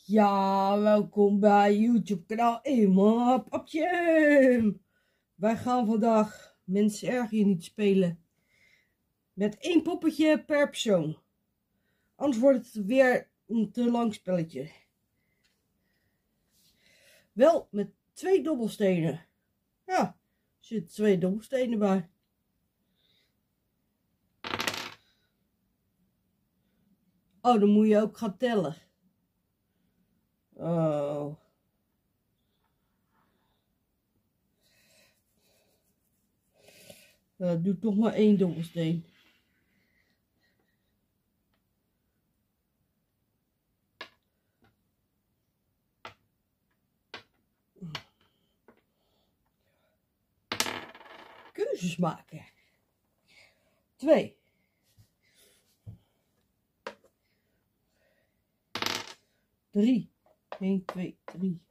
Ja, welkom bij YouTube kanaal Eenmaal Papje. Wij gaan vandaag Mensen Erger Je Niet spelen. Met 1 poppetje per persoon. Anders wordt het weer een te lang spelletje. Wel met 2 dobbelstenen. Ja, er zitten 2 dobbelstenen bij. Oh, dan moet je ook gaan tellen. Oh. Doe toch maar 1 dobbelsteen. Keuzes maken. 2. 3. 1, 2, 3.